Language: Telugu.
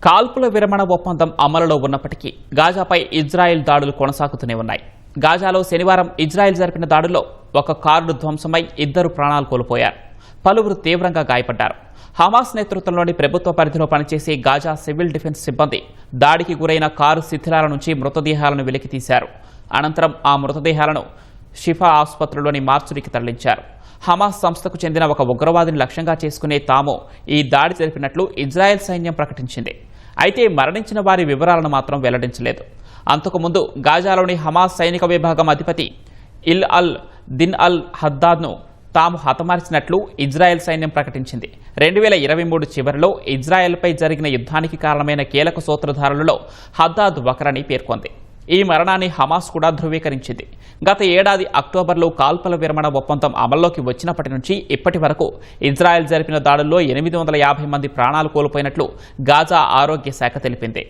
కాల్పుల విరమణ ఒప్పందం అమలులో ఉన్నప్పటికీ గాజాపై ఇజ్రాయెల్ దాడులు కొనసాగుతూనే ఉన్నాయి. గాజాలో శనివారం ఇజ్రాయెల్ జరిపిన దాడుల్లో ఒక కారు ధ్వంసమై 2 ప్రాణాలు కోల్పోయారు. పలువురు తీవ్రంగా గాయపడ్డారు. హమాస్ నేతృత్వంలోని ప్రభుత్వ పరిధిలో పనిచేసే గాజా సివిల్ డిఫెన్స్ సిబ్బంది దాడికి గురైన కారు శిథిలాల నుంచి మృతదేహాలను వెలికితీశారు. అనంతరం ఆ మృతదేహాలను షిఫా ఆసుపత్రిలోని మార్చురికి తరలించారు. హమాస్ సంస్థకు చెందిన ఒక ఉగ్రవాదిని లక్ష్యంగా చేసుకునే తాము ఈ దాడి జరిపినట్లు ఇజ్రాయెల్ సైన్యం ప్రకటించింది. అయితే మరణించిన వారి వివరాలను మాత్రం వెల్లడించలేదు. అంతకుముందు గాజాలోని హమాస్ సైనిక విభాగం అధిపతి ఇల్ అల్ దిన్ అల్ హద్దాద్ను తాము హతమార్చినట్లు ఇజ్రాయెల్ సైన్యం ప్రకటించింది. 2023 చివరిలో ఇజ్రాయెల్పై జరిగిన యుద్ధానికి కారణమైన కీలక సూత్రధారులలో హద్దాద్ ఒకరని పేర్కొంది. ఈ మరణాన్ని హమాస్ కూడా ధృవీకరించింది. గత ఏడాది అక్టోబర్లో కాల్పుల విరమణ ఒప్పందం అమల్లోకి వచ్చినప్పటి నుంచి ఇప్పటి వరకు ఇజ్రాయెల్ జరిపిన దాడుల్లో 850 మంది ప్రాణాలు కోల్పోయినట్లు గాజా ఆరోగ్య శాఖ తెలిపింది.